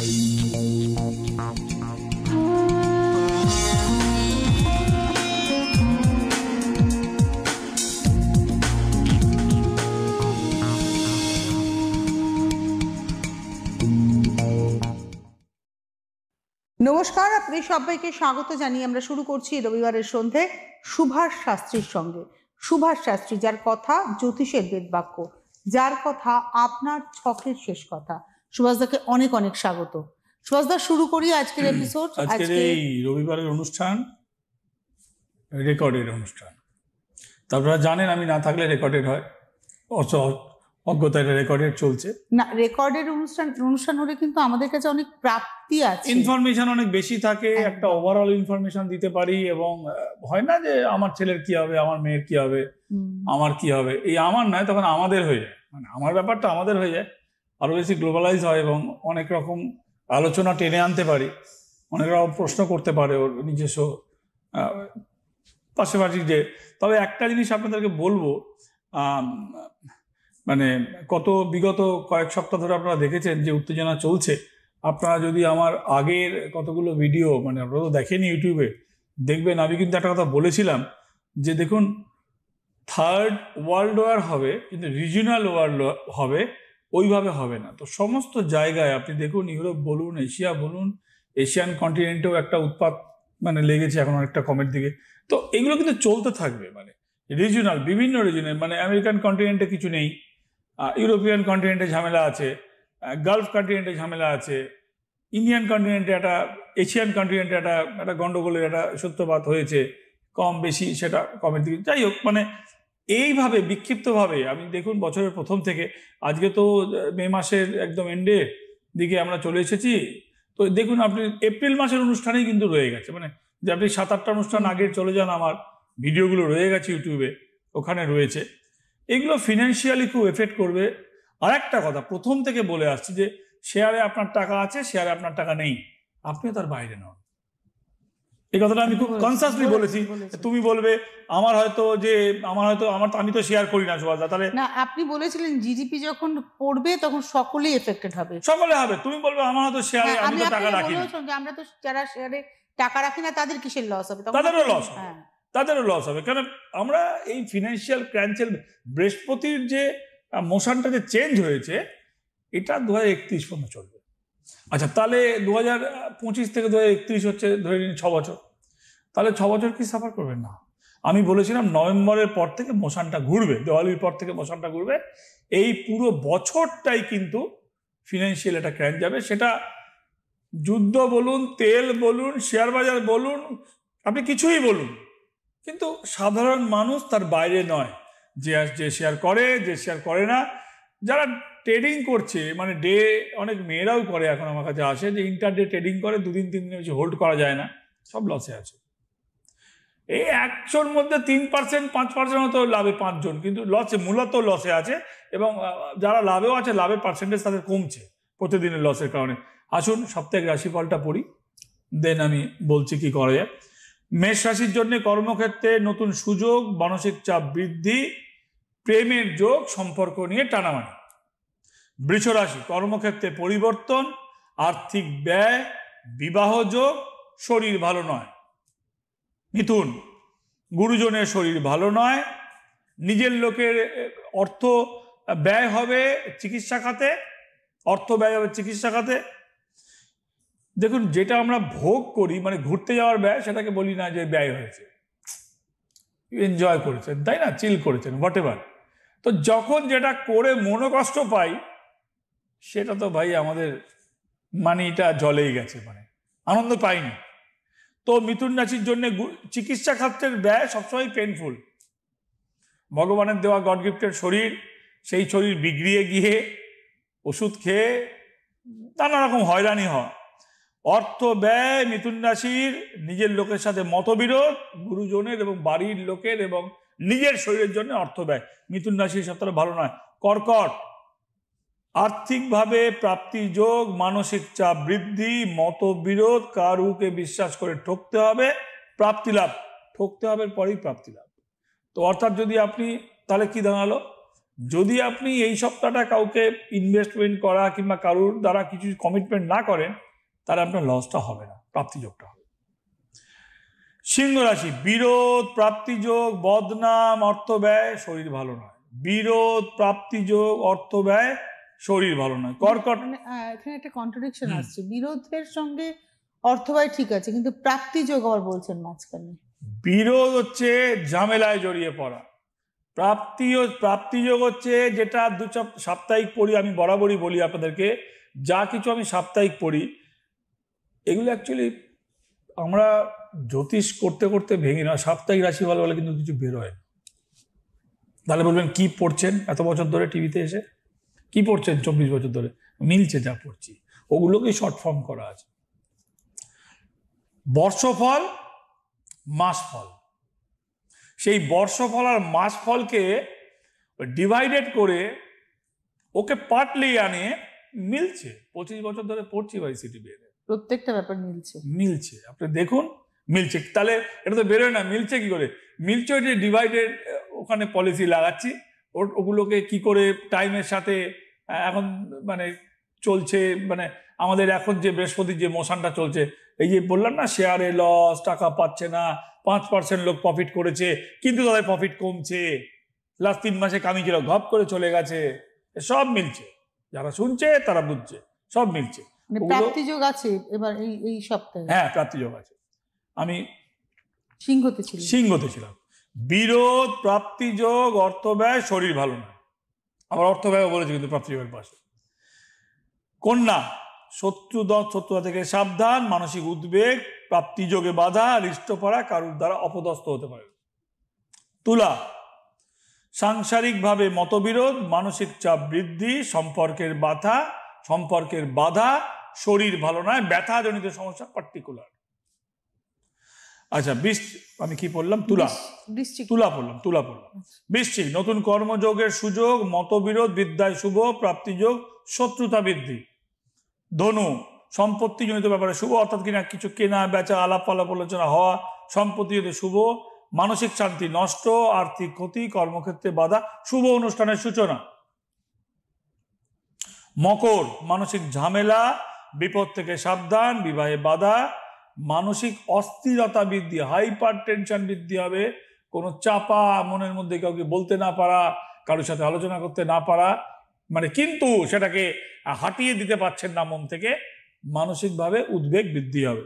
নমস্কার, আপনাদের সবাইকে স্বাগত জানিয়ে আমরা শুরু করছি রবিবারের সন্ধে সুভাষ শাস্ত্রীর সঙ্গে। সুভাষ শাস্ত্রী, যার কথা জ্যোতিষের বেদবাক্য, যার কথা আপনার ছকের শেষ কথা। সুভাষদাকে অনেক অনেক স্বাগত। সুভাষদা, শুরু করি আজকের এপিসোড। আজকের এই রবিবারের অনুষ্ঠান রেকর্ডের অনুষ্ঠান। তারপরে জানেন আমি না থাকলে রেকর্ডেড হয়, অজ্ঞতায় রেকর্ডেড চলছে না। রেকর্ডের অনুষ্ঠান হলে কিন্তু আমাদের কাছে অনেক প্রাপ্তি আছে, ইনফরমেশন অনেক বেশি থাকে, একটা ওভারঅল ইনফরমেশন দিতে পারি। এবং হয় না যে আমার ছেলের কি হবে, আমার মেয়ের কি হবে, আমার কি হবে, এই আমার নয়, তখন আমাদের হয়ে যায়, মানে আমার ব্যাপারটা আমাদের হয়ে যায়, আরো বেশি গ্লোবালাইজ হয় এবং অনেক রকম আলোচনা টেনে আনতে পারি, অনেক রকম প্রশ্ন করতে পারে ওর নিজস্ব পাশাপাশি। যে তবে একটা জিনিস আপনাদেরকে বলবো, মানে বিগত কয়েক সপ্তাহ ধরে আপনারা দেখেছেন যে উত্তেজনা চলছে। আপনারা যদি আমার আগের কতগুলো ভিডিও, মানে আপনারা তো দেখেনি ইউটিউবে, দেখবেন আমি কিন্তু একটা কথা বলেছিলাম যে দেখুন, থার্ড ওয়ার্ল্ড ওয়ার হবে কিন্তু রিজিওনাল ওয়ার্ল্ড হবে, ওইভাবে হবে না। তো সমস্ত জায়গায় আপনি দেখুন, ইউরোপ বলুন, এশিয়া বলুন, এশিয়ান কন্টিনেন্টেও একটা উৎপাত মানে লেগেছে এখন অনেকটা কমের দিকে। তো এগুলো কিন্তু চলতে থাকবে, মানে রিজিওনাল, বিভিন্ন রিজনে, মানে আমেরিকান কন্টিনেন্টে কিছু নেই, ইউরোপিয়ান কন্টিনেন্টে ঝামেলা আছে, গালফ কন্টিনেন্টে ঝামেলা আছে, ইন্ডিয়ান কন্টিনেন্টে এশিয়ান কন্টিনেন্টে একটা গন্ডগোলের একটা সূত্রপাত হয়েছে, কম বেশি সেটা কমের দিকে। যাই হোক, মানে এইভাবে বিক্ষিপ্তভাবে আমি দেখুন বছরের প্রথম থেকে আজকে তো মে মাসের একদম এন্ডের দিকে আমরা চলে এসেছি। তো দেখুন আপনি এপ্রিল মাসের অনুষ্ঠানেই কিন্তু রয়ে গেছে, মানে যে আপনি 7-8টা অনুষ্ঠান আগে চলে যান, আমার ভিডিওগুলো রয়ে গেছে ইউটিউবে, ওখানে রয়েছে। এগুলো ফিনান্সিয়ালি খুব এফেক্ট করবে। আর একটা কথা প্রথম থেকে বলে আসছি যে শেয়ারে আপনার টাকা আছে, শেয়ারে আপনার টাকা নেই, আপনিও তার বাইরে নন। এই কথাটা আমি খুব কনসাসলি বলেছি। তুমি বলবে আমি তো শেয়ার করি না সুভাষদা, তাহলে না, আপনি বলেছিলেন জিডিপি যখন পড়বে তখন সকলেই এফেক্টেড হবে, সকলে হবে। তুমি বলবে আমার হয়তো শেয়ারে আমি তো টাকা রাখি না, আমরা তো যারা শেয়ারে টাকা রাখি না তাদের কিসের লস হবে? তাদেরও লস হবে, তাদেরও লস হবে। কারণ আমরা এই ফিনান্সিয়াল ক্রাঞ্চের বৃহস্পতির যে মোশনটা যে চেঞ্জ হয়েছে, এটা 2031 পর্যন্ত চলবে। আচ্ছা, তাহলে 2025 থেকে 2031 হচ্ছে ধরে নিন 6 বছর। তাহলে 6 বছর কি সাফার করবেন না? আমি বলেছিলাম নভেম্বরের পর থেকে মোশনটা ঘুরবে, দেওয়ালির পর থেকে মোশনটা ঘুরবে। এই পুরো বছরটাই কিন্তু ফিনান্সিয়াল একটা ক্রাঞ্চ যাবে। সেটা যুদ্ধ বলুন, তেল বলুন, শেয়ার বাজার বলুন, আপনি কিছুই বলুন, কিন্তু সাধারণ মানুষ তার বাইরে নয়। যে শেয়ার করে, যে শেয়ার করে না, যারা ট্রেডিং করছে, মানে অনেক মেয়েরাও করে, এখন আমার কাছে আসে যে ইন্টারডে ট্রেডিং করে, 2-3 দিনের বেশি হোল্ড করা যায় না, সব লসে আছে। এই 100-র মধ্যে 3%, 5% মতো লাভে 5 জন কিন্তু লসে, মূলত লসে আছে। এবং যারা লাভেও আছে, লাভের পার্সেন্টেজ তাদের কমছে প্রতিদিনের লসের কারণে। আসুন সাপ্তাহিক রাশিফলটা পড়ি, দেন আমি বলছি কি করা যায়। মেষ রাশির জন্য কর্মক্ষেত্রে নতুন সুযোগ, মানসিক চাপ বৃদ্ধি, প্রেমের যোগ, সম্পর্ক নিয়ে টানামানি। বৃষ রাশি কর্মক্ষেত্রে পরিবর্তন, আর্থিক ব্যয়, বিবাহ যোগ, শরীর ভালো নয়। মিথুন, গুরুজনের শরীর ভালো নয়, নিজের লোকের অর্থ ব্যয় হবে চিকিৎসা খাতে, অর্থ ব্যয় হবে চিকিৎসা খাতে। দেখুন, যেটা আমরা ভোগ করি, মানে ঘুরতে যাওয়ার ব্যয়, সেটাকে বলি না যে ব্যয় হয়েছে, এনজয় করেছেন, তাই না, চিল করেছেন, হোয়াট এভার। তো যখন যেটা করে মনোকষ্ট পাই, সেটা তো ভাই আমাদের মানিটা জলেই গেছে, মানে আনন্দ পাইনি। তো মিথুন রাশির জন্য চিকিৎসা খাতের ব্যয় সবসময় পেনফুল। ভগবানের দেওয়া গড গিফটের শরীর, সেই শরীর বিগড়িয়ে গিয়ে ওষুধ খেয়ে নানা রকম হয়রানি হয়। অর্থ ব্যয় মিথুন রাশির, নিজের লোকের সাথে মতবিরোধ, গুরুজনের এবং বাড়ির লোকের এবং নিজের শরীরের জন্য অর্থ ব্যয়। মিথুন রাশির সপ্তাহে ভালো নয়। কর্কট, আর্থিকভাবে প্রাপ্তি যোগ, মানসিক চাপ বৃদ্ধি, মতবিরোধ, কারুকে বিশ্বাস করে ঠকতে হবে, প্রাপ্তি লাভ, ঠকতে হবে পরেই প্রাপ্তি লাভ। তো অর্থাৎ যদি আপনি, তাহলে কি দাঁড়ালো, যদি আপনি এই সপ্তাহটা কাউকে ইনভেস্টমেন্ট করা কিংবা কারোর দ্বারা কিছু কমিটমেন্ট না করেন, তাহলে আপনার লসটা হবে না, প্রাপ্তিযোগটা হবে। সিংহ রাশি, বিরোধ, প্রাপ্তিযোগ, বদনাম, অর্থ ব্যয়, শরীর ভালো নয়। বিরোধ, প্রাপ্তিযোগ, অর্থ ব্যয়, শরীর ভালো নয়। কর্কট, এখানে একটা কন্ট্রাডিকশন আসছে, বিরোধের সঙ্গে অর্থব্যয় ঠিক আছে, কিন্তু প্রাপ্তিযোগ আবার বলছেন মাঝখানে। বিরোধ হচ্ছে ঝামেলায় জড়িয়ে পড়া, প্রাপ্তিযোগ হচ্ছে যেটা সাপ্তাহিক পড়ি, আমি বরাবরই বলি আপনাদেরকে, যা কিছু আমি সাপ্তাহিক পড়ি এগুলো অ্যাকচুয়ালি আমরা জ্যোতিষ করতে করতে ভেঙে না, সাপ্তাহিক রাশি ভালো বলে কিন্তু কিছু বেরোয়। তাহলে বলবেন কি পড়ছেন এত বছর ধরে টিভিতে এসে, কি পড়ছেন 24 বছর ধরে? মিলছে যা পড়ছি, ওগুলোকে শর্ট ফর্ম করা আছে। বর্ষফল, মাসফল, সেই বর্ষফল আর মাসফলকে ডিভাইডেড করে ওকে পার্টলি আনে মিলছে। 25 বছর ধরে পড়ছি ভাই সিটিভিতে, প্রত্যেকটা ব্যাপার মিলছে, আপনি দেখুন মিলছে। তাহলে এটা তো বেরোয় না, মিলছে কি করে? মিলছে ওই যে ডিভাইডেড, ওখানে পলিসি লাগাচ্ছি, ওগুলোকে কি করে টাইমের সাথে এখন মানে চলছে, মানে আমাদের এখন যে বৃহস্পতির যে মোশনটা চলছে, এই যে বললাম না শেয়ারে লস, টাকা পাচ্ছে না, 5% লোক প্রফিট করেছে কিন্তু তাদের প্রফিট কমছে, লাস্ট 3 মাসে কামিয়েছিল ঘপ করে চলে গেছে, সব মিলছে, যারা শুনছে তারা বুঝছে, সব মিলছে। প্রাপ্তিযোগ আছে এবার এই সপ্তাহে। হ্যাঁ, প্রাপ্তিযোগ আছে। আমি সিংহতে ছিলাম। বিরোধ, প্রাপ্তিযোগ, অর্থ ব্যয়, শরীর ভালো না। আবার অর্থ ব্যয় বলেছে কিন্তু প্রাপ্তিযোগের পাশে। কন্যা, শত্রুতা থেকে সাবধান, মানসিক উদ্বেগ, প্রাপ্তিযোগে বাধা, হৃষ্টপড়া, কারুর দ্বারা অপদস্থ হতে পারে। তুলা, সাংসারিকভাবে মতবিরোধ, মানসিক চাপ বৃদ্ধি, সম্পর্কের বাধা, শরীর ভালো নয়, ব্যথাজনিত সমস্যা পার্টিকুলার। আচ্ছা, আমি কি বললাম? তুলা পড়লাম। বৃশ্চিক, নতুন কর্মযোগের সুযোগ, মতবিরোধ, বিদ্যায় শুভ, প্রাপ্তিযোগ, শত্রুতা বৃদ্ধি। ধনু, সম্পত্তিজনিত ব্যাপারে শুভ, অর্থাৎ কিনা কিছু কেনা বেচা, আলাপ আলোচনা হওয়া, সম্পত্তিজনিত শুভ, মানসিক শান্তি নষ্ট, আর্থিক ক্ষতি, কর্মক্ষেত্রে বাধা, শুভ অনুষ্ঠানের সূচনা। মকর, মানসিক ঝামেলা, বিপদ থেকে সাবধান, বিবাহে বাধা, মানসিক অস্থিরতা বৃদ্ধি, হাইপার টেনশন বৃদ্ধি হবে, কোনো চাপা মনের মধ্যে কাউকে বলতে না পারা, কারোর সাথে আলোচনা করতে না পারা, মানে কিন্তু সেটাকে হাঁটিয়ে দিতে পারছেন না মন থেকে, মানসিকভাবে উদ্বেগ বৃদ্ধি হবে।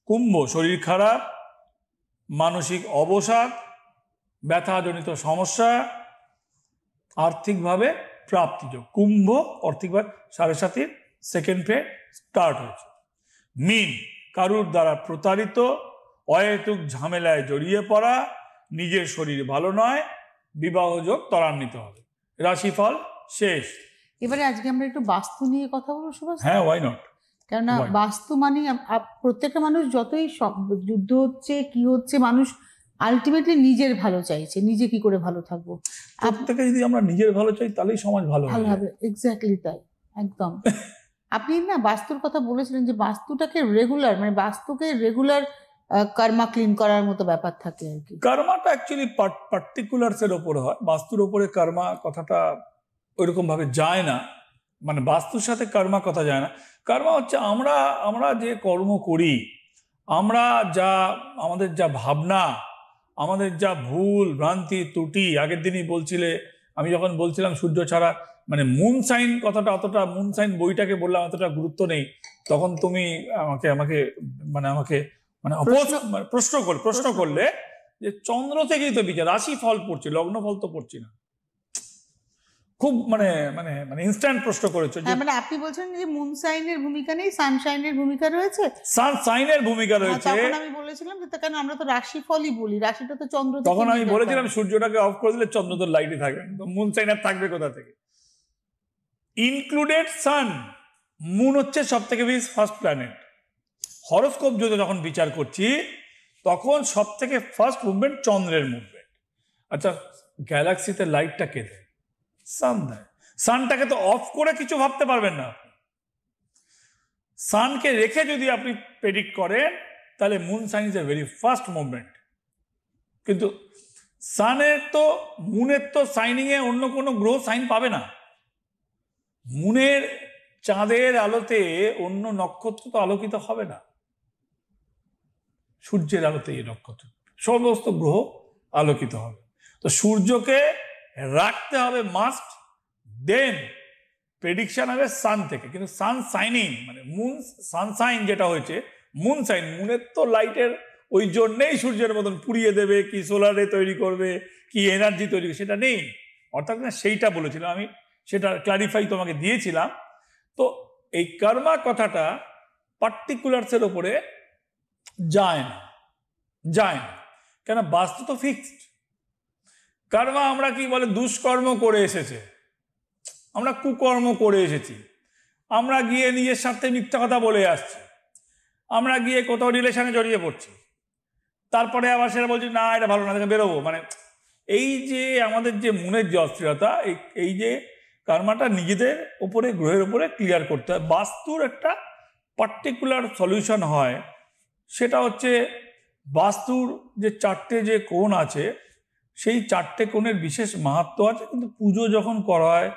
কুম্ভ, শরীর খারাপ, মানসিক অবসাদ, ব্যথাজনিত সমস্যা, আর্থিকভাবে প্রাপ্তিযোগ। কুম্ভ আর্থিকভাবে 7.5 সেকেন্ড ফেজ স্টার্ট হয়েছে। মীন, কারুর দ্বারা প্রতারিত, অহেতুক ঝামেলায় জড়িয়ে পড়া, নিজের শরীর ভালো নয়, বিবাহযোগ ত্বরান্বিত হবে। রাশিফল শেষ। এবারে আজকে আমরা একটু বাস্তু নিয়ে কথা বলবো সুভাষ। হ্যাঁ, ওয়াই নট। কেননা বাস্তু মানে প্রত্যেকটা মানুষ যতই যুদ্ধ হচ্ছে কি হচ্ছে, মানুষ আলটিমেটলি নিজের ভালো চাইছে, নিজে কি করে ভালো থাকবো। প্রত্যেকে যদি আমরা নিজের ভালো চাই তাহলেই সমাজ ভালো হবে। এক্স্যাক্টলি তাই, একদম। আপনি না বাস্তুর কথা বলেছিলেন যে বাস্তুটাকে রেগুলার, মানে বাস্তুকে রেগুলার কর্মা ক্লিন করার মতো ব্যাপার থাকে আর কি। কর্মাটা অ্যাকচুয়ালি পার্টিকুলারস এর উপরে হয়, বাস্তুর উপরে কর্মা কথাটা ওইরকম ভাবে যায় না, মানে বাস্তুর সাথে কর্মা কথা যায় না। কর্মা হচ্ছে আমরা যে কর্ম করি, আমরা যা আমাদের যা ভাবনা, আমাদের যা ভুল ভ্রান্তি ত্রুটি। আগের দিনই বলছিলে, আমি যখন বলছিলাম সূর্য ছাড়া, মানে মুন সাইন কথাটা, অতটা মুন সাইন বইটাকে বললাম অতটা গুরুত্ব নেই, তখন তুমি আমাকে প্রশ্ন করলে যে চন্দ্র থেকেই তো বিচার, রাশি ফল পড়ছি, লগ্ন ফল তো পড়ছি না। খুব মানে মানে মানে ইনস্ট্যান্ট প্রশ্ন করেছো। মানে আপনি বলছেন যে মুন সাইনের ভূমিকা নেই, সানশাইনের ভূমিকা রয়েছে। সানশাইনের ভূমিকা রয়েছে। তখন আমি বলেছিলাম যে কারণ আমরা তো রাশিফলই বলি, রাশিটা তো চন্দ্র। তখন আমি বলেছিলাম সূর্যটাকে অফ করে দিলে চন্দ্র তো লাইটই থাকবে, মুন সাইন আর থাকবে কোথা থেকে? ইনক্লুডেড সান। মুন হচ্ছে সব থেকে বেশি ফার্স্ট প্ল্যানেট। হরোস্কোপ যদি যখন বিচার করছি তখন সব থেকে ফার্স্ট মুভমেন্ট চন্দ্রের মুভমেন্ট। আচ্ছা, গ্যালাক্সিতে লাইটটা কে দেয়? সান দেয়। সানটাকে তো অফ করে কিছু ভাবতে পারবেন না। সানকে রেখে যদি আপনি প্রেডিক্ট করেন তাহলে moon sign is a very fast movement. কিন্তু মুনের তো সাইনিং এ অন্য কোনো গ্রহ সাইন পাবে না। মুনের চাঁদের আলোতে অন্য নক্ষত্র তো আলোকিত হবে না, সূর্যের আলোতে এই নক্ষত্র সমস্ত গ্রহ আলোকিত হবে। তো সূর্যকে রাখতে হবে মাস্ট, দেন প্রেডিকশন হবে সান থেকে। কিন্তু সান সাইনিং মানে মুন সানসাইন যেটা হয়েছে, মুন সাইন, মুনের তো লাইটের ওই জন্যেই সূর্যের মতন পুড়িয়ে দেবে, কি সোলারে তৈরি করবে, কি এনার্জি তৈরি করবে, সেটা নেই। অর্থাৎ না, সেইটা বলেছিলাম আমি, সেটা ক্লারিফাই তোমাকে দিয়েছিলাম। তো এই কর্মা কথাটা পার্টিকুলার্সের ওপরে যায় না, কেন বাস্তু তো ফিক্সড। কর্মা আমরা কি বলে, দুষ্কর্ম করে এসেছে, আমরা কুকর্ম করে এসেছি, আমরা গিয়ে নিজের স্বার্থে মিথ্যা কথা বলে আসছি, আমরা গিয়ে কোথাও রিলেশনে জড়িয়ে পড়ছি, তারপরে আবার সেটা বলছি না এটা ভালো না, দেখে বেরোবো। মানে এই যে আমাদের যে মনের যে অস্থিরতা, এই যে কর্মাটা নিজেদের উপরে, গ্রহের উপরে ক্লিয়ার করতে হয়। বাস্তুর একটা পার্টিকুলার সলিউশন হয়, সেটা হচ্ছে বাস্তুর যে 4টে যে কোণ আছে, সেই 4টে কোণের বিশেষ মাহাত্ম্য আছে। কিন্তু পুজো যখন করা হয়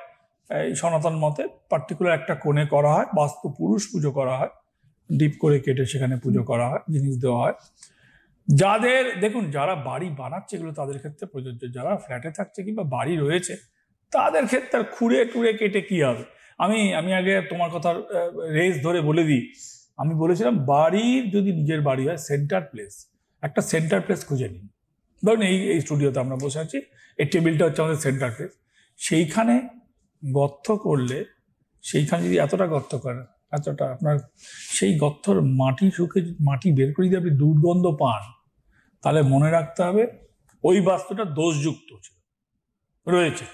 এই সনাতন মতে, পার্টিকুলার একটা কোণে করা হয়, বাস্তু পুরুষ পুজো করা হয়, ডিপ করে কেটে সেখানে পুজো করা হয়, জিনিস দেওয়া হয়। যাদের দেখুন, যারা বাড়ি বানাচ্ছে এগুলো তাদের ক্ষেত্রে প্রযোজ্য, যারা ফ্ল্যাটে থাকছে কিংবা বাড়ি রয়েছে তাদের ক্ষেত্রে খুঁড়ে টুড়ে কেটে কি হবে। আমি আগে তোমার কথার রেস ধরে বলে দিই, আমি বলেছিলাম বাড়ির যদি নিজের বাড়ি হয়, সেন্টার প্লেস, একটা সেন্টার প্লেস খুঁজে নিন। ধরুন এই স্টুডিওতে আমরা বসে আছি, এই টেবিলটা হচ্ছে আমাদের সেন্টার প্লেস। সেইখানে গর্ত করলে, সেইখানে যদি এতটা গর্ত করেন, এতটা আপনার সেই গর্তর মাটি বের করে যদি আপনি দুর্গন্ধ পান, তাহলে মনে রাখতে হবে ওই বাস্তুটা দোষযুক্ত রয়েছে।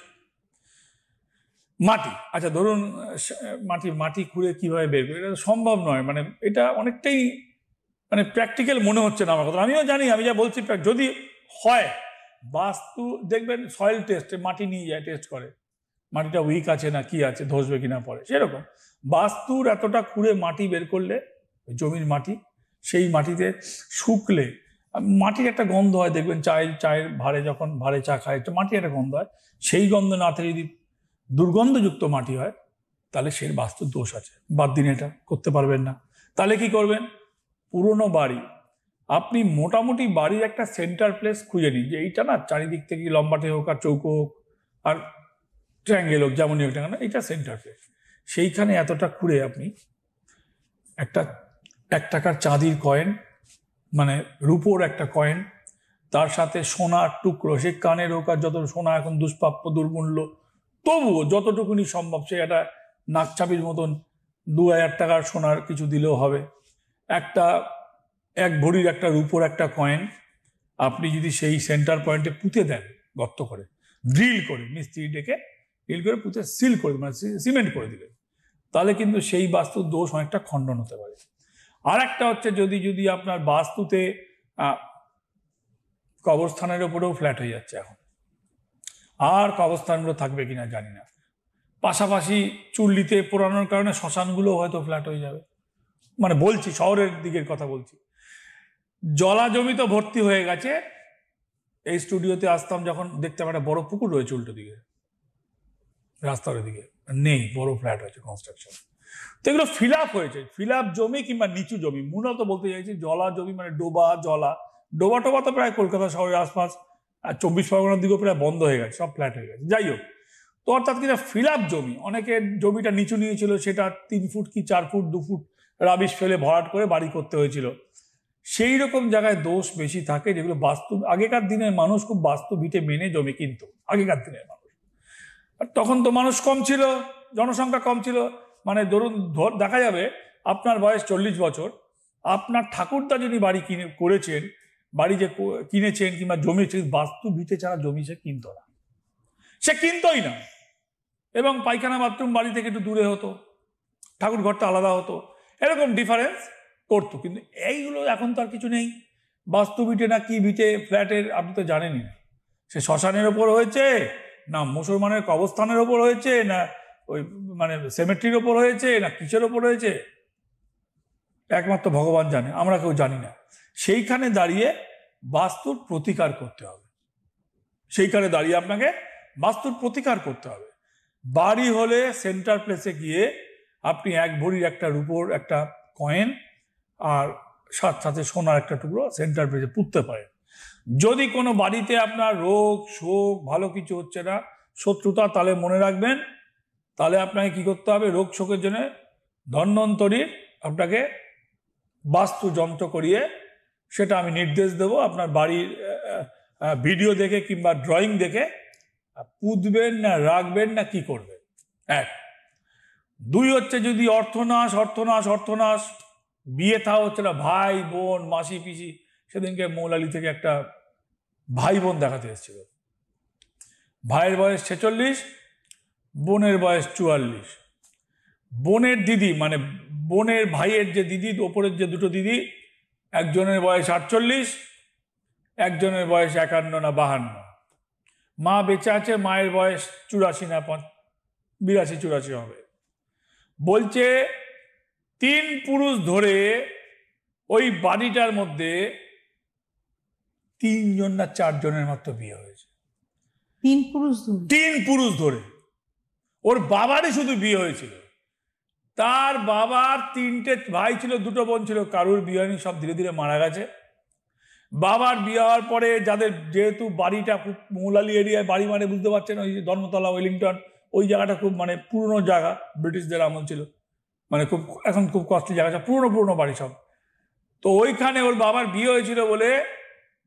মাটি, আচ্ছা ধরুন মাটি খুঁড়ে কিভাবে বের করে, এটা সম্ভব নয়। মানে এটা অনেকটাই মানে প্র্যাকটিক্যাল মনে হচ্ছে না আমার কথা। আমিও জানি, আমি যা বলছি যদি হয়, বাস্তু দেখবেন সয়েল টেস্টে মাটি নিয়ে যায়, টেস্ট করে মাটিটা উইক আছে না কি আছে, ধসবে কিনা পরে। সেরকম বাস্তুর এতটা খুঁড়ে মাটি বের করলে, জমির মাটি, সেই মাটিতে শুকলে মাটির একটা গন্ধ হয়, দেখবেন চায়ের ভারে, যখন ভারে চা খায় মাটির একটা গন্ধ হয়, সেই গন্ধ না থেকে যদি দুর্গন্ধযুক্ত মাটি হয়, তাহলে সে বাস্তুর দোষ আছে, বাদ দিন, এটা করতে পারবেন না। তাহলে কি করবেন, পুরনো বাড়ি, আপনি মোটামুটি বাড়ির একটা সেন্টার প্লেস খুঁজে নিন, যে এইটা না চারিদিক থেকে লম্বাটে হোক আর চৌকো হোক আর ট্রায়াঙ্গেল হোক, যেমনই হোক না, এটা সেন্টার প্লেস। সেইখানে এতটা খুঁড়ে আপনি একটা 1 টাকার চাঁদির কয়েন, মানে রূপোর একটা কয়েন, তার সাথে সোনার টুকরো, সে কানের হোক, আর যত সোনা এখন দুষ্প্রাপ্য দুর্মূল্য, তবুও যতটুকুনি সম্ভব, সে একটা নাকচাবির মতন 2000 টাকার সোনার কিছু দিলেও হবে, 1 ভরির একটা রূপোর একটা কয়েন আপনি যদি সেই সেন্টার পয়েন্টে পুঁতে দেন, গর্ত করে ড্রিল করে, মিস্ত্রি ডেকে ড্রিল করে পুঁতে সিল করে, মানে সিমেন্ট করে দিলেন, তাহলে কিন্তু সেই বাস্তুর দোষ অনেকটা খণ্ডন হতে পারে। আর একটা হচ্ছে, যদি আপনার বাস্তুতে কবরস্থানের ওপরেও ফ্ল্যাট হয়ে যাচ্ছে এখন, আর কবরস্থানগুলো থাকবে কিনা জানি না, পাশাপাশি চুল্লিতে পোড়ানোর কারণে শ্মশানগুলো হয়তো ফ্ল্যাট হয়ে যাবে। মানে বলছি, শহরের দিকের কথা বলছি। জলা জমি তো ভর্তি হয়ে গেছে। এই স্টুডিওতে আসতাম যখন, দেখতাম একটা বড় পুকুর রয়েছে উল্টো দিকে, রাস্তার দিকে নেই, বড় ফ্ল্যাট হয়েছে কনস্ট্রাকশন। তো এগুলো ফিল আপ হয়েছে, ফিল আপ জমি কিংবা নিচু জমি, মূলত বলতে চাইছি জলা জমি, মানে ডোবা টোবা তো প্রায় কলকাতা শহরের আশপাশ আর 24 পরগনার দিকেও প্রায় বন্ধ হয়ে গেছে, সব ফ্ল্যাট হয়ে গেছে। যাই হোক, তো অর্থাৎ কিনা ফিল আপ জমি, অনেকের জমিটা নিচু নিয়েছিল, সেটা 3 ফুট কি 4 ফুট 2 ফুট রাবিশ ফেলে ভরাট করে বাড়ি করতে হয়েছিল। সেই রকম জায়গায় দোষ বেশি থাকে, যেগুলো বাস্তু, আগেকার দিনের মানুষ খুব বাস্তু ভিটে মেনে জমি কিনতো, আগেকার দিনের মানুষ। আর তখন তো মানুষ কম ছিল, জনসংখ্যা কম ছিল। মানে ধরুন দেখা যাবে আপনার বয়স 40 বছর, আপনার ঠাকুরদা যিনি বাড়ি করেছেন, বাড়ি যে কিনেছেন কিংবা জমি, বাস্তু ভিটে ছাড়া জমি সে কিনতো না, সে কিনতোই না। এবং পায়খানা বাথরুম বাড়ি থেকে একটু দূরে হতো, ঠাকুর ঘরটা আলাদা হতো, এরকম ডিফারেন্স করতো। কিন্তু এইগুলো এখন তো আর কিছু নেই। বাস্তু ভিটে না কি ভিটে ফ্ল্যাটের আপনি তো জানেনই না, সে শ্মশানের ওপর হয়েছে না মুসলমানের কবরস্থানের ওপর হয়েছে, না ওই মানে সেমেট্রির ওপর হয়েছে, না কিসের ওপর হয়েছে, একমাত্র ভগবান জানে, আমরা কেউ জানি না। সেইখানে দাঁড়িয়ে বাস্তুর প্রতিকার করতে হবে। সেইখানে দাঁড়িয়ে আপনাকে বাস্তুর প্রতিকার করতে হবে। বাড়ি হলে সেন্টার প্লেসে গিয়ে আপনি 1 ভরির একটা রূপোর একটা কয়েন আর সাথে সোনার একটা টুকরো সেন্টার প্লেসে পুঁততে পারেন। যদি কোনো বাড়িতে আপনার রোগ শোক ভালো কিছু হচ্ছে না, শত্রুতা, তাহলে মনে রাখবেন, তাহলে আপনাকে কি করতে হবে, রোগ শোকের জন্য ধন্বন্তরীর আপনাকে বাস্তু যন্ত্র করিয়ে, সেটা আমি নির্দেশ দেব, আপনার বাড়ির ভিডিও দেখে কিংবা ড্রয়িং দেখে পুঁতবেন না রাখবেন না কি করবেন। 1। 2 হচ্ছে যদি অর্থনাশ বিয়ে থা হচ্ছে না, ভাই বোন মাসি পিসি, সেদিনকে মৌলালি থেকে একটা ভাই বোন দেখাতে এসেছিল, ভাইয়ের বয়স 46, বোনের বয়স 44। বোনের দিদি মানে বোনের ভাইয়ের যে দিদি, ওপরের যে দুটো দিদি, একজনের বয়স 48, একজনের বয়স 51 না 52। মা বেঁচে আছে, মায়ের বয়স 84 না 82-84 হবে। বলছে 3 পুরুষ ধরে ওই বাড়িটার মধ্যে 3 জন না 4 জনের মাত্র বিয়ে হয়েছে। 3 পুরুষ ধরে ওর বাবারই শুধু বিয়ে হয়েছিল। তার বাবার 3টে ভাই ছিল, 2টো বোন ছিল, কারুর বিয়ে হয়নি, সব ধীরে ধীরে মারা গেছে। বাবার বিয়ে হওয়ার পরে যাদের, যেহেতু বাড়িটা খুব মৌলালি এরিয়ায় বাড়ি, মানে বুঝতে পারছেন ওই ধর্মতলা ওয়েলিংটন, ওই জায়গাটা খুব মানে পুরনো জায়গা, ব্রিটিশদের আমল ছিল, মানে খুব এখন খুব কস্টলি জায়গা, পুরনো বাড়ি সব। তো ওইখানে ওর বাবার বিয়ে হয়েছিল বলে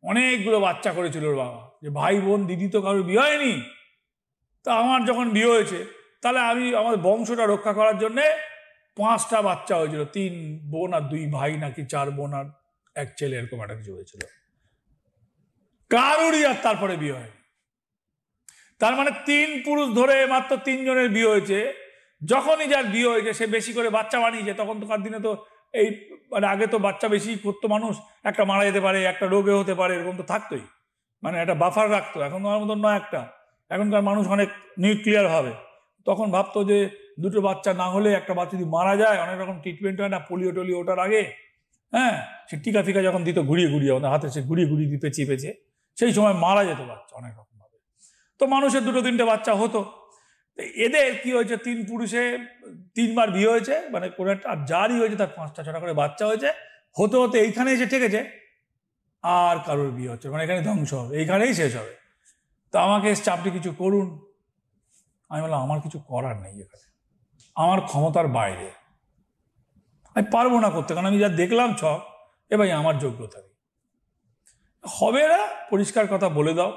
অনেকগুলো বাচ্চা করেছিল ওর বাবা, যে ভাই বোন দিদি তো কারোর বিয়ে হয়নি, তা আমার যখন বিয়ে হয়েছে তাহলে আমি আমার বংশটা রক্ষা করার জন্যে 5টা বাচ্চা হয়েছিল, 3 বোন আর 2 ভাই, নাকি 4 বোন আর 1 ছেলে, এরকম একটা কিছু হয়েছিল। কারুরই আর তারপরে বিয়ে হয়নি। তার মানে 3 পুরুষ ধরে মাত্র 3 জনের বিয়ে হয়েছে। যখনই যার বিয়ে হয়েছে সে বেশি করে বাচ্চা বানিয়েছে। তখন তো কার দিনে তো এই মানে আগে তো বাচ্চা বেশি করতো মানুষ, একটা মারা যেতে পারে, একটা রোগে হতে পারে, এরকম তো থাকতোই, মানে একটা বাফার রাখতো। এখনকার মতন নয় একটা, এখনকার মানুষ অনেক নিউক্লিয়ার ভাবে। তখন ভাবতো যে 2টো বাচ্চা না হলে, একটা বাচ্চা যদি মারা যায়, অনেক রকম ট্রিটমেন্ট হয় না, পোলিও টোলিও ওটার আগে, হ্যাঁ, সে টিকা ফিকা যখন দিত ঘুরিয়ে আমাদের হাতে, সে ঘুরিয়ে দিয়ে পেঁচিয়ে সেই সময় মারা যেত বাচ্চা অনেক রকম ভাবে। তো মানুষের 2-3টে বাচ্চা হতো। এদের কি হয়েছে, 3 পুরুষে 3 বার বিয়ে হয়েছে, মানে কোনো একটা, আর যারই হয়েছে তার 5টা-6টা করে বাচ্চা হয়েছে। হতে এইখানে এসে ঠেকেছে, আর কারোর বিয়ে হচ্ছে, মানে এখানে ধ্বংস হবে, এইখানেই শেষ হবে। তো আমাকে আপনি কিছু করুন। আমি বললাম আমার কিছু করার নেই, এখানে আমার ক্ষমতার বাইরে, আমি পারবো না করতে, কারণ আমি যা দেখলাম ছক, ভাই আমার যোগ্যতা নেই, হবে না, পরিষ্কার কথা বলে দাও।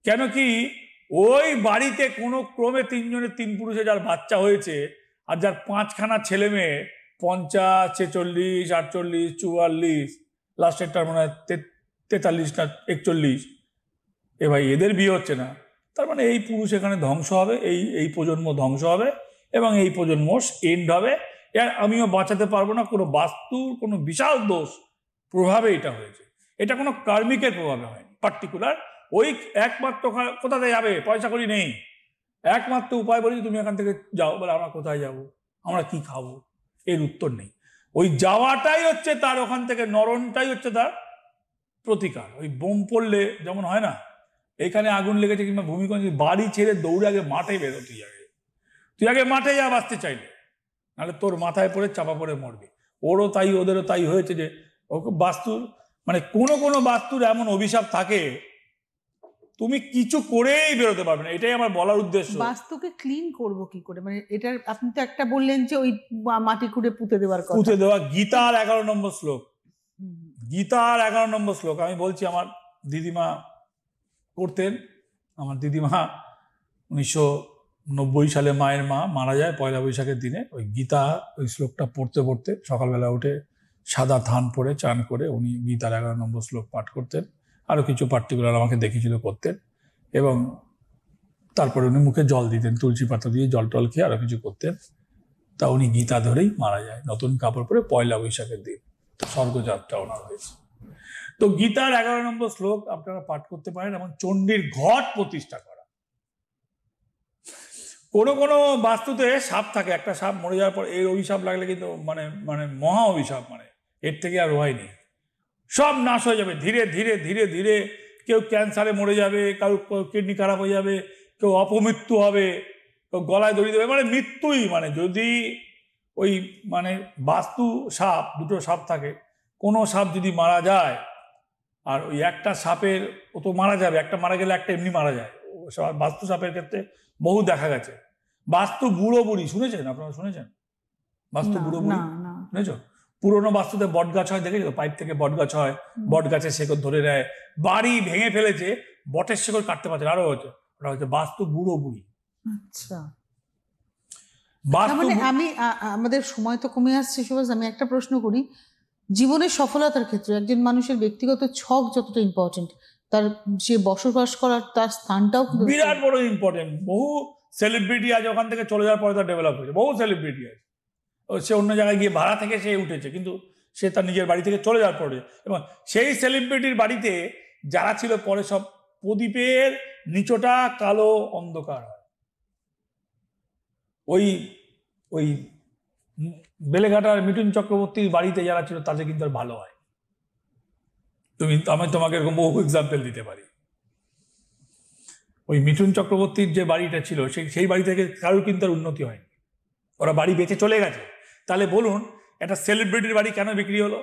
কেন কি ওই বাড়িতে কোনো ক্রমে 3 জনের 3 পুরুষে যার বাচ্চা হয়েছে, আর যার 5খানা ছেলে মেয়ে, 50, 46, 48, 44, লাস্টেরটার মনে হয় 43 না 41, ভাই এদের বিয়ে হচ্ছে না। তার মানে এই পুরুষ এখানে ধ্বংস হবে, এই প্রজন্ম ধ্বংস হবে, এবং এই প্রজন্ম এন্ড হবে। এর আমিও বাঁচাতে পারবো না। কোনো বাস্তুর কোনো বিশাল দোষ প্রভাবে এটা হয়েছে, এটা কোনো কার্মিকের প্রভাবে হয়নি পার্টিকুলার। ওই একমাত্র কোথাতে যাবে, পয়সা করি নেই, একমাত্র উপায় বলি তুমি এখান থেকে যাও। বলে আমরা কোথায় যাব, আমরা কি খাবো, এর উত্তর নেই। ওই যাওয়াটাই হচ্ছে তার, ওখান থেকে নরনটাই হচ্ছে তার প্রতিকার। ওই বোম পড়লে যেমন হয় না, এখানে আগুন লেগেছে কিংবা ভূমিকম্প, বাড়ি ছেড়ে দৌড়ে আগে মাঠে বেরো, তুই আগে মাঠে যা বাঁচতে চাইলে, নাহলে তোর মাথায় পড়ে চাপা পড়ে মরবি। ওরও তাই, ওদেরও তাই হয়েছে, যে বাস্তুর মানে কোনো বাস্তুর এমন অভিশাপ থাকে, তুমি কিছু করেই বেরোতে পারবে না। এটাই আমার বলার উদ্দেশ্য। বাস্তুকে ক্লিন করব কি করে, মানে এটার আপনি তো একটা বললেন যে ওই মাটি খুঁড়ে পুঁতে দেওয়ার কথা, পুঁতে দেওয়া। গীতার 11 নম্বর শ্লোক, গীতার 11 নম্বর শ্লোক আমি বলছি। আমার দিদিমা করতেন, আমার দিদিমা 1990 সালে মায়ের মা মারা যায় পয়লা বৈশাখের দিনে। ওই গীতা, ওই শ্লোকটা পড়তে সকালবেলা উঠে সাদা থান পরে চান করে উনি গীতার 11 নম্বর শ্লোক পাঠ করতেন। আরও কিছু পার্টিকুলার আমাকে দেখেছিল করতেন, এবং তারপরে উনি মুখে জল দিতেন, তুলসী পাতা দিয়ে জল টল খেয়ে আরও কিছু করতেন। তা উনি গীতা ধরেই মারা যায় নতুন কাপড় পরে পয়লা বৈশাখের দিন, স্বর্গযাত্রা ওনার হয়েছে। তো গীতার 11 নম্বর শ্লোক আপনারা পাঠ করতে পারেন, এবং চণ্ডীর ঘট প্রতিষ্ঠা করা। কোনো বাস্তুতে সাপ থাকে, একটা সাপ মরে যাওয়ার পর এর অভিশাপ লাগলে কিন্তু মানে মহা অভিশাপ, মানে এর থেকে আর রোহাই নেই, সব নাশ হয়ে যাবে ধীরে ধীরে ধীরে ধীরে। কেউ ক্যান্সারে মরে যাবে, কারো কিডনি খারাপ হয়ে যাবে, কেউ অপমৃত্যু হবে, কেউ গলায় দড়ি দেবে, মানে মৃত্যুই। মানে যদি ওই মানে বাস্তু সাপ, দুটো সাপ থাকে, কোনো সাপ যদি মারা যায়, আর ওই একটা সাপের ও তো মারা যাবে, একটা মারা গেলে একটা এমনি মারা যায়, বাস্তু সাপের ক্ষেত্রে বহু দেখা গেছে। বাস্তু বুড়ো বুড়ি শুনেছেন আপনারা? শুনেছেন বাস্তু বুড়ো বুড়ি? শুনেছ? পুরোনো বাস্তুতে বট গাছ হয়, দেখেছো? পাইপ থেকে বট গাছ হয়, বট গাছের শেকড় ধরে নেয়, বাড়ি ভেঙে ফেলেছে, বটের শেকড় কাটতে পারছে, আরো হচ্ছে, ওটা হচ্ছে বাস্তু বুড়ো বুড়ি। আচ্ছা, মানে আমি আমাদের সময় তো কমে আসছে সুভাষ, আমি একটা প্রশ্ন করি, জীবনের সফলতার ক্ষেত্রে একজন মানুষের ব্যক্তিগত ছক যতটা ইম্পর্টেন্ট, তার যে বসবাস করার তার স্থানটাও বিরাট বড় ইম্পর্টেন্ট। বহু সেলিব্রিটি আজ ওখান থেকে চলে যাওয়ার পরে তার ডেভেলপ হয়েছে, বহু সেলিব্রিটি আছে, সে অন্য জায়গায় গিয়ে ভাড়া থেকে সে উঠেছে, কিন্তু সে তার নিজের বাড়ি থেকে চলে যাওয়ার পরে, এবং সেই সেলিব্রিটির বাড়িতে যারা ছিল পরে সব প্রদীপের নিচটা কালো অন্ধকার হয়। ওই ওই বেলেঘাটার মিঠুন চক্রবর্তীর বাড়িতে যারা ছিল তাদের কিন্তু আর ভালো হয়। আমি তোমাকে এরকম বহু এক্সাম্পল দিতে পারি। ওই মিঠুন চক্রবর্তীর যে বাড়িটা ছিল সেই বাড়ি থেকে কারোর কিন্তু আর উন্নতি হয়নি, ওরা বাড়ি বেঁচে চলে গেছে। তাহলে বলুন একটা সেলিব্রিটির বাড়ি কেন বিক্রি হলো?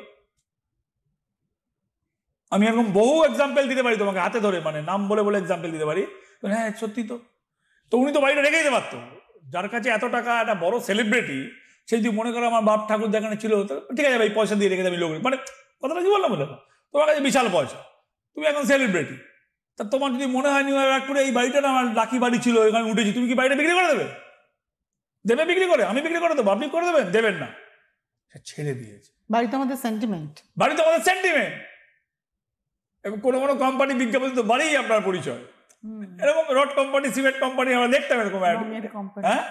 আমি এরকম বহু এক্সাম্পল দিতে পারি তোমাকে, হাতে ধরে, মানে নাম বলে বলে এক্সাম্পল দিতে পারি। হ্যাঁ সত্যি তো উনি তো বাড়িটা রেখে দিতে পারতো। যার কাছে এত টাকা, একটা বড় সেলিব্রিটি, সে যদি মনে করো আমার বাপ ঠাকুর দেখানে ছিল, ঠিক আছে ভাই পয়সা দিয়ে রেখে দেবে লোক, মানে কথাটা কি বললাম বলে, তোমার কাছে বিশাল পয়সা, তুমি এখন সেলিব্রিটি, তা তোমার যদি মনে হয় নিউ ইয়র্ক এই বাড়িটা না আমার লাকি বাড়ি ছিল, এখানে উঠেছি, তুমি কি বাড়িটা বিক্রি করে দেবে? দেবে বিক্রি করে? আমি বিক্রি করে দেবো, আপনি করে দেবেন? দেবেন না, ছেড়ে দিয়েছে। বাড়ি তো আমাদের সেন্টিমেন্ট, বাড়ি তো আমাদের সেন্টিমেন্ট। এবং কোনো কোনো কোম্পানি বিজ্ঞাপন তো বাড়িই আপনার পরিচয়। এরকম রড কোম্পানি, সিমেন্ট কোম্পানি আমরা দেখতাম এরকম, হ্যাঁ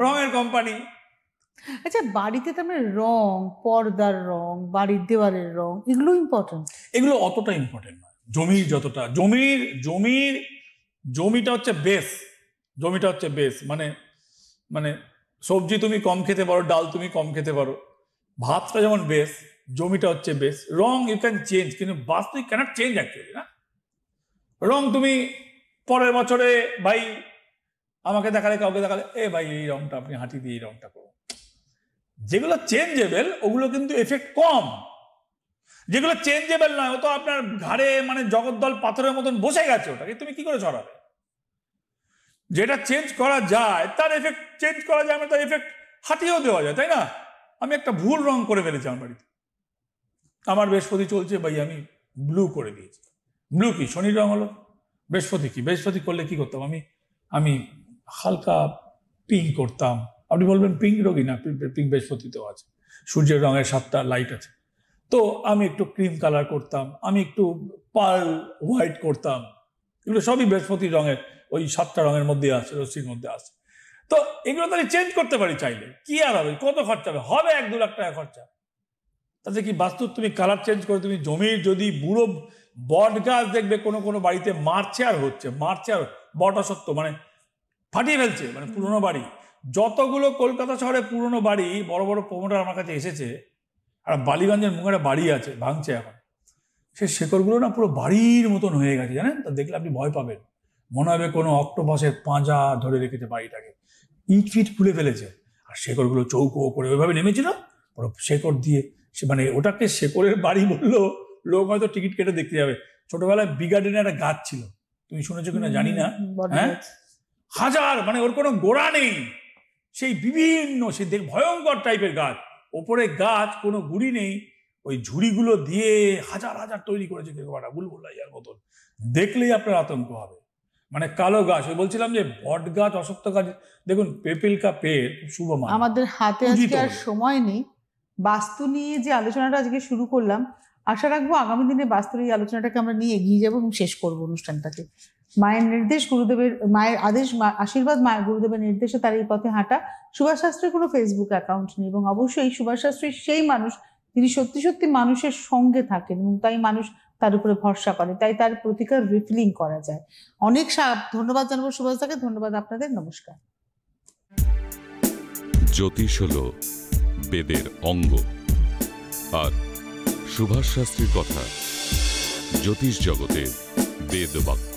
রঙের কোম্পানি। আচ্ছা, বাড়িতে তো আমরা রং, পর্দার রং, বাড়ির দেওয়ালের রং, এগুলো ইম্পর্টেন্ট? এগুলো অতটা ইম্পর্টেন্ট নয়। জমির যতটা, জমিটা হচ্ছে বেস, জমিটা হচ্ছে বেস। মানে সবজি তুমি কম খেতে পারো, ডাল তুমি কম খেতে পারো, ভাতটা যেমন বেস, জমিটা হচ্ছে বেস। রং ইউ ক্যান চেঞ্জ, কিন্তু vastu you cannot change actually না। রং তুমি পরের বছরে ভাই আমাকে দেখালে, কাউকে দেখালে, ভাই এই রংটা আপনি হাঁটি দিয়ে এই রংটা করো। যেগুলো চেঞ্জেবল ওগুলো কিন্তু এফেক্ট কম, যেগুলো চেঞ্জেবল নয় ও তো আপনার ঘাড়ে মানে জগদ্দল পাথরের মতন বসে গেছে, ওটাকে তুমি কি করে ছড়াবে? যেটা চেঞ্জ করা যায় তার এফেক্ট চেঞ্জ করা যায়, তার এফেক্ট হাঁটিয়েও দেওয়া যায়, তাই না? আমি একটা ভুল রং করে ফেলেছি আমার বাড়িতে, আমার বৃহস্পতি চলছে, ভাই আমি ব্লু করে দিয়েছি। ব্লু কি শনির রং হলো? বৃহস্পতি কি? বৃহস্পতি করলে কি করতাম আমি হালকা পিঙ্ক করতাম। আপনি বলবেন পিঙ্ক রোগী না, পিঙ্ক বৃহস্পতিতেও আছে, সূর্যের রঙের 7টা লাইট আছে। তো আমি একটু ক্রিম কালার করতাম, আমি একটু পার্ল হোয়াইট করতাম, এগুলো সবই বৃহস্পতির রঙের, ওই 7টা রঙের মধ্যে আছে, রশ্মির মধ্যে আছে। তো এগুলো তো আমি চেঞ্জ করতে পারি চাইলে, কি আর হবে? কত খরচা হবে? 1-2 লাখ টাকা খরচা। তাতে কি বাস্তু তুমি কালার চেঞ্জ করে তুমি জমির যদি বুড়ো বট গাছ দেখবে কোনো কোনো বাড়িতে মারছে আর বট অসত্য, মানে ফাটিয়ে ফেলছে, মানে পুরনো বাড়ি। যতগুলো কলকাতা শহরে পুরনো বাড়ি, বড় বড় প্রমোটার আমার কাছে এসেছে, আর বালিগঞ্জের মুখে একটা বাড়ি আছে, ভাঙছে এখন, সে শেকড়গুলো না পুরো বাড়ির মতন হয়ে গেছে, জানেন? তা দেখলে আপনি ভয় পাবেন, মনে হবে কোনো অক্টোপাসের পাঁজা ধরে রেখেছে বাড়িটাকে, ইট ফিট খুলে ফেলেছে, আর শেকড়গুলো চৌকো করে ওইভাবে নেমেছিল, শেকড় দিয়ে মানে ওটাকে শেকড়ের বাড়ি বললো, লোক হয়তো টিকিট কেটে দেখতে যাবে। ছোটবেলায় বিগার্ডেনে একটা গাছ ছিল, তুমি শুনেছো কিনা জানি না, হ্যাঁ, হাজার, মানে ওর কোনো গোড়া নেই, সেই বিভিন্ন সে ভয়ঙ্কর টাইপের গাছ, ওপরে গাছ কোনো গুড়ি নেই, ওই ঝুড়িগুলো দিয়ে হাজার হাজার তৈরি করেছে কেকোটা, বুলবুলাইয়ার মতন, দেখলেই আপনার আতঙ্ক হবে। মানে কালো গাছ, ওই বলছিলাম যে বট গাছ, অসত্য গাছ, দেখুন পেপিল কা পেড় শুভ মান। আমাদের হাতে আজকে আর সময় নেই, বাস্তু নিয়ে যে আলোচনাটা আজকে শুরু করলাম, আশা রাখবো আগামী দিনে বাস্তুর এই আলোচনাটাকে আমরা নিয়ে এগিয়ে যাবো এবং শেষ করবো অনুষ্ঠানটাকে। মায়ের নির্দেশ, গুরুদেবের মায়ের আদেশ, আশীর্বাদ, মায়ের গুরুদেবের নির্দেশে তার এই পথে হাঁটা। সুভাষ শাস্ত্রীর কোনো ফেসবুক অ্যাকাউন্ট নেই, এবং অবশ্যই সুভাষ শাস্ত্রী সেই মানুষ যিনি সত্যি সত্যি মানুষের সঙ্গে থাকেন, এবং তাই মানুষ তার উপরে ভরসা করে, তাই তার প্রতিকার রিফিলিং করা যায়। অনেক ধন্যবাদ জানাবো সুভাষ দাকে, ধন্যবাদ আপনাদের, নমস্কার। জ্যোতিষ হলো বেদের অঙ্গ, আর সুভাষ শাস্ত্রীর কথা জ্যোতিষ জগতে বেদ বাক্য।